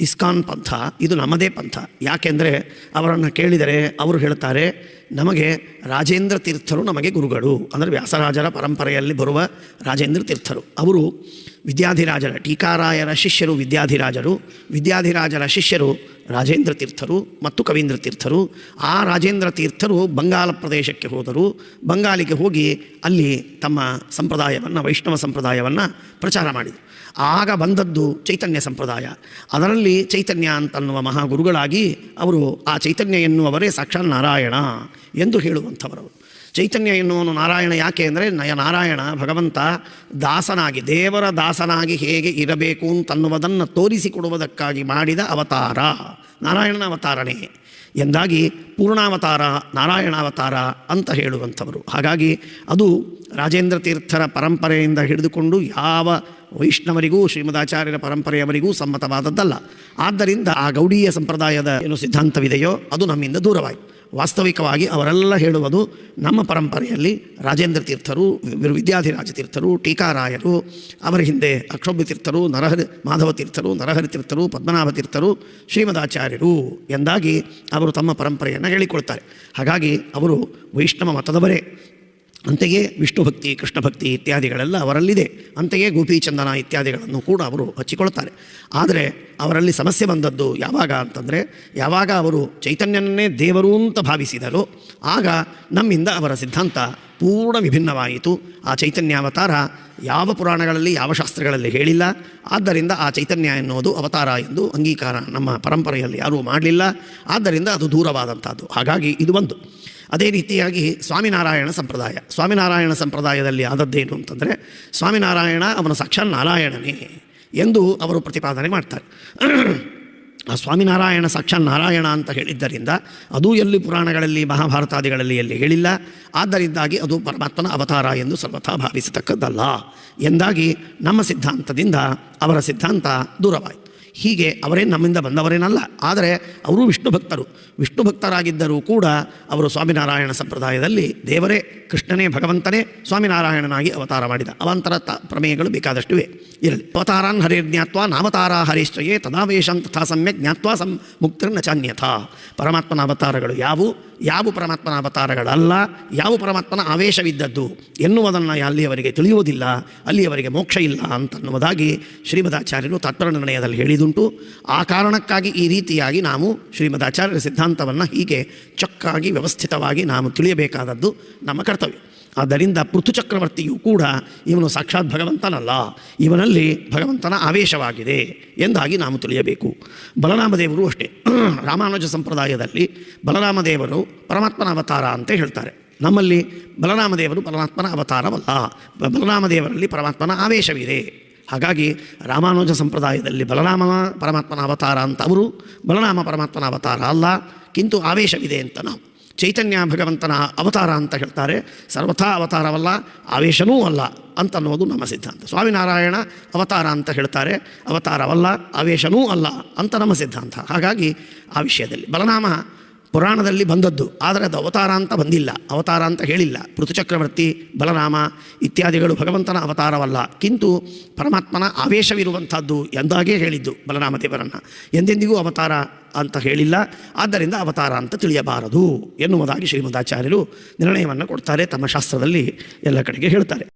ISKCON ಪಂಥ ಇದು ನಮ್ಮದೇ ಪಂಥ. ಯಾಕೆಂದರೆ ಅವರನ್ನು ಕೇಳಿದರೆ ಅವರು ಹೇಳ್ತಾರೆ, ನಮಗೆ ರಾಜೇಂದ್ರ ತೀರ್ಥರು ನಮಗೆ ಗುರುಗಳು. ಅಂದರೆ ವ್ಯಾಸರಾಜರ ಪರಂಪರೆಯಲ್ಲಿ ಬರುವ ರಾಜೇಂದ್ರ ತೀರ್ಥರು. ಅವರು ವಿದ್ಯಾಧಿರಾಜರ ಟೀಕಾರಾಯರ ಶಿಷ್ಯರು ವಿದ್ಯಾಧಿರಾಜರು, ವಿದ್ಯಾಧಿರಾಜರ ಶಿಷ್ಯರು ರಾಜೇಂದ್ರ ತೀರ್ಥರು ಮತ್ತು ಕವೀಂದ್ರ ತೀರ್ಥರು. ಆ ರಾಜೇಂದ್ರ ತೀರ್ಥರು ಬಂಗಾಳ ಪ್ರದೇಶಕ್ಕೆ ಹೋದರು. ಬಂಗಾಲಿಗೆ ಹೋಗಿ ಅಲ್ಲಿ ತಮ್ಮ ಸಂಪ್ರದಾಯವನ್ನು, ವೈಷ್ಣವ ಸಂಪ್ರದಾಯವನ್ನು ಪ್ರಚಾರ ಮಾಡಿದರು. ಆಗ ಬಂದದ್ದು ಚೈತನ್ಯ ಸಂಪ್ರದಾಯ. ಅದರಲ್ಲಿ ಚೈತನ್ಯ ಅಂತನ್ನುವ ಮಹಾಗುರುಗಳಾಗಿ ಅವರು ಆ ಚೈತನ್ಯ ಎನ್ನುವವರೇ ಸಾಕ್ಷಾತ್ ನಾರಾಯಣ ಎಂದು ಹೇಳುವಂಥವರು. ಚೈತನ್ಯ ಎನ್ನುವನು ನಾರಾಯಣ. ಯಾಕೆ ಅಂದರೆ ನಾರಾಯಣ ಭಗವಂತ ದಾಸನಾಗಿ, ದೇವರ ದಾಸನಾಗಿ ಹೇಗೆ ಇರಬೇಕು ಅಂತನ್ನುವುದನ್ನು ತೋರಿಸಿಕೊಡುವುದಕ್ಕಾಗಿ ಮಾಡಿದ ಅವತಾರ ನಾರಾಯಣನ ಅವತಾರನೇ ಎಂದಾಗಿ ಪೂರ್ಣಾವತಾರ ನಾರಾಯಣಾವತಾರ ಅಂತ ಹೇಳುವಂಥವರು. ಹಾಗಾಗಿ ಅದು ರಾಜೇಂದ್ರ ತೀರ್ಥರ ಪರಂಪರೆಯಿಂದ ಹಿಡಿದುಕೊಂಡು ಯಾವ ವೈಷ್ಣವರಿಗೂ ಶ್ರೀಮದಾಚಾರ್ಯರ ಪರಂಪರೆಯವರಿಗೂ ಸಮ್ಮತವಾದದ್ದಲ್ಲ. ಆದ್ದರಿಂದ ಆ ಗೌಡೀಯ ಸಂಪ್ರದಾಯದ ಏನು ಸಿದ್ಧಾಂತವಿದೆಯೋ ಅದು ನಮ್ಮಿಂದ ದೂರವಾಯಿತು. ವಾಸ್ತವಿಕವಾಗಿ ಅವರೆಲ್ಲ ಹೇಳುವುದು ನಮ್ಮ ಪರಂಪರೆಯಲ್ಲಿ ರಾಜೇಂದ್ರ ತೀರ್ಥರು, ವಿದ್ಯಾಧಿರಾಜ ತೀರ್ಥರು, ಟೀಕಾರಾಯರು, ಅವರ ಹಿಂದೆ ಅಕ್ಷೋಭ್ಯ ತೀರ್ಥರು, ಮಾಧವ ತೀರ್ಥರು, ನರಹರಿ ತೀರ್ಥರು, ಪದ್ಮನಾಭ ತೀರ್ಥರು, ಶ್ರೀಮದಾಚಾರ್ಯರು ಎಂದಾಗಿ ಅವರು ತಮ್ಮ ಪರಂಪರೆಯನ್ನು ಹೇಳಿಕೊಳ್ತಾರೆ. ಹಾಗಾಗಿ ಅವರು ವೈಷ್ಣವ ಮತದವರೇ. ಅಂತೆಯೇ ವಿಷ್ಣು ಭಕ್ತಿ, ಕೃಷ್ಣ ಭಕ್ತಿ ಇತ್ಯಾದಿಗಳೆಲ್ಲ ಅವರಲ್ಲಿದೆ. ಅಂತೆಯೇ ಗೋಪೀಚಂದನ ಇತ್ಯಾದಿಗಳನ್ನು ಕೂಡ ಅವರು ಹಚ್ಚಿಕೊಳ್ತಾರೆ. ಆದರೆ ಅವರಲ್ಲಿ ಸಮಸ್ಯೆ ಬಂದದ್ದು ಯಾವಾಗ ಅಂತಂದರೆ, ಯಾವಾಗ ಅವರು ಚೈತನ್ಯನನ್ನೇ ದೇವರು ಅಂತ ಭಾವಿಸಿದರು, ಆಗ ನಮ್ಮಿಂದ ಅವರ ಸಿದ್ಧಾಂತ ಪೂರ್ಣ ವಿಭಿನ್ನವಾಯಿತು. ಆ ಚೈತನ್ಯಾವತಾರ ಯಾವ ಪುರಾಣಗಳಲ್ಲಿ, ಯಾವ ಶಾಸ್ತ್ರಗಳಲ್ಲಿ ಹೇಳಿಲ್ಲ. ಆದ್ದರಿಂದ ಆ ಚೈತನ್ಯ ಎನ್ನುವುದು ಅವತಾರ ಎಂದು ಅಂಗೀಕಾರ ನಮ್ಮ ಪರಂಪರೆಯಲ್ಲಿ ಯಾರೂ ಮಾಡಲಿಲ್ಲ. ಆದ್ದರಿಂದ ಅದು ದೂರವಾದಂಥದ್ದು. ಹಾಗಾಗಿ ಇದು ಒಂದು. ಅದೇ ರೀತಿಯಾಗಿ ಸ್ವಾಮಿನಾರಾಯಣ ಸಂಪ್ರದಾಯ. ಸ್ವಾಮಿನಾರಾಯಣ ಸಂಪ್ರದಾಯದಲ್ಲಿ ಆದದ್ದೇನು ಅಂತಂದರೆ, ಸ್ವಾಮಿನಾರಾಯಣ ಅವನ ಸಾಕ್ಷಾತ್ ನಾರಾಯಣನೇ ಎಂದು ಅವರು ಪ್ರತಿಪಾದನೆ ಮಾಡ್ತಾರೆ. ಆ ಸ್ವಾಮಿನಾರಾಯಣ ಸಾಕ್ಷಾತ್ ನಾರಾಯಣ ಅಂತ ಹೇಳಿದ್ದರಿಂದ ಅದು ಎಲ್ಲಿ ಪುರಾಣಗಳಲ್ಲಿ, ಮಹಾಭಾರತಾದಿಗಳಲ್ಲಿ ಎಲ್ಲಿ ಹೇಳಿಲ್ಲ. ಆದ್ದರಿಂದಾಗಿ ಅದು ಪರಮಾತ್ಮನ ಅವತಾರ ಎಂದು ಸರ್ವಥಾ ಭಾವಿಸತಕ್ಕದ್ದಲ್ಲ ಎಂದಾಗಿ ನಮ್ಮ ಸಿದ್ಧಾಂತದಿಂದ ಅವರ ಸಿದ್ಧಾಂತ ದೂರವಾಯಿತು. ಹೀಗೆ ಅವರೇ ನಮ್ಮಿಂದ ಬಂದವರೇನಲ್ಲ. ಆದರೆ ಅವರು ವಿಷ್ಣು ಭಕ್ತರು. ವಿಷ್ಣು ಭಕ್ತರಾಗಿದ್ದರೂ ಕೂಡ ಅವರು ಸ್ವಾಮಿನಾರಾಯಣ ಸಂಪ್ರದಾಯದಲ್ಲಿ ದೇವರೇ, ಕೃಷ್ಣನೇ, ಭಗವಂತನೇ ಸ್ವಾಮಿನಾರಾಯಣನಾಗಿ ಅವತಾರ ಮಾಡಿದ. ಅವಾಂತರ ಪ್ರಮೇಯಗಳು ಬೇಕಾದಷ್ಟಿವೆ. ಇರಲಿ. ಅವತಾರಾನ್ ಹರಿರ್ಜ್ಞಾತ್ವ ನಾಮತಾರ ಹರಿಶ್ಚಯೇ ತದಾವೇಶಂ ತಥಾ ಸಮ್ಯಕ್ ಜ್ಞಾತ್ವ ಮುಕ್ತಿರ್ನ ಚಾನ್ಯಥ. ಪರಮಾತ್ಮನ ಅವತಾರಗಳು ಯಾವ ಪರಮಾತ್ಮನ ಅವತಾರಗಳಲ್ಲ, ಯಾವ ಪರಮಾತ್ಮನ ಆವೇಶವಿದ್ದದ್ದು ಎನ್ನುವುದನ್ನು ಅಲ್ಲಿಯವರಿಗೆ ತಿಳಿಯುವುದಿಲ್ಲ, ಅಲ್ಲಿಯವರಿಗೆ ಮೋಕ್ಷ ಇಲ್ಲ ಅಂತನ್ನುವುದಾಗಿ ಶ್ರೀಮದಾಚಾರ್ಯರು ತಾತ್ಪರ್ಯ ನಿರ್ಣಯದಲ್ಲಿ ಹೇಳಿದುಂಟು. ಆ ಕಾರಣಕ್ಕಾಗಿ ಈ ರೀತಿಯಾಗಿ ನಾವು ಶ್ರೀಮದಾಚಾರ್ಯರ ಸಿದ್ಧಾಂತವನ್ನು ಹೀಗೆ ಚೊಕ್ಕಾಗಿ ವ್ಯವಸ್ಥಿತವಾಗಿ ನಾವು ತಿಳಿಯಬೇಕಾದದ್ದು ನಮ್ಮ ಕರ್ತವ್ಯ. ಆದ್ದರಿಂದ ಪೃಥು ಚಕ್ರವರ್ತಿಯೂ ಕೂಡ ಇವನು ಸಾಕ್ಷಾತ್ ಭಗವಂತನಲ್ಲ, ಇವನಲ್ಲಿ ಭಗವಂತನ ಆವೇಶವಾಗಿದೆ ಎಂದಾಗಿ ನಾವು ತಿಳಿಯಬೇಕು. ಬಲರಾಮದೇವರು ಅಷ್ಟೇ. ರಾಮಾನುಜ ಸಂಪ್ರದಾಯದಲ್ಲಿ ಬಲರಾಮದೇವರು ಪರಮಾತ್ಮನ ಅವತಾರ ಅಂತ ಹೇಳ್ತಾರೆ. ನಮ್ಮಲ್ಲಿ ಬಲರಾಮದೇವರು ಪರಮಾತ್ಮನ ಅವತಾರವಲ್ಲ, ಬಲರಾಮದೇವರಲ್ಲಿ ಪರಮಾತ್ಮನ ಆವೇಶವಿದೆ. ಹಾಗಾಗಿ ರಾಮಾನುಜ ಸಂಪ್ರದಾಯದಲ್ಲಿ ಬಲರಾಮ ಪರಮಾತ್ಮನ ಅವತಾರ ಅಂತ ಅವರು, ಬಲರಾಮ ಪರಮಾತ್ಮನ ಅವತಾರ ಅಲ್ಲ, ಕಿಂತು ಆವೇಶವಿದೆ ಅಂತ ನಾವು. ಚೈತನ್ಯ ಭಗವಂತನ ಅವತಾರ ಅಂತ ಹೇಳ್ತಾರೆ, ಸರ್ವಥಾ ಅವತಾರವಲ್ಲ, ಆವೇಶನೂ ಅಲ್ಲ ಅಂತನ್ನೋದು ನಮ್ಮ ಸಿದ್ಧಾಂತ. ಸ್ವಾಮಿನಾರಾಯಣ ಅವತಾರ ಅಂತ ಹೇಳ್ತಾರೆ, ಅವತಾರವಲ್ಲ, ಆವೇಶನೂ ಅಲ್ಲ ಅಂತ ನಮ್ಮ ಸಿದ್ಧಾಂತ. ಹಾಗಾಗಿ ಆ ವಿಷಯದಲ್ಲಿ ಬಲರಾಮ ಪುರಾಣದಲ್ಲಿ ಬಂದದ್ದು, ಆದರೆ ಅದು ಅವತಾರ ಅಂತ ಬಂದಿಲ್ಲ, ಅವತಾರ ಅಂತ ಹೇಳಿಲ್ಲ. ಪೃಥುಚಕ್ರವರ್ತಿ, ಬಲರಾಮ ಇತ್ಯಾದಿಗಳು ಭಗವಂತನ ಅವತಾರವಲ್ಲ, ಕಿಂತು ಪರಮಾತ್ಮನ ಆವೇಶವಿರುವಂಥದ್ದು ಎಂದಾಗೇ ಹೇಳಿದ್ದು ಬಲರಾಮದೇವರನ್ನು. ಎಂದೆಂದಿಗೂ ಅವತಾರ ಅಂತ ಹೇಳಿಲ್ಲ. ಆದ್ದರಿಂದ ಅವತಾರ ಅಂತ ತಿಳಿಯಬಾರದು ಎನ್ನುವುದಾಗಿ ಶ್ರೀಮದಾಚಾರ್ಯರು ನಿರ್ಣಯವನ್ನು ಕೊಡ್ತಾರೆ. ತಮ್ಮ ಶಾಸ್ತ್ರದಲ್ಲಿ ಎಲ್ಲ ಕಡೆಗೆ ಹೇಳ್ತಾರೆ.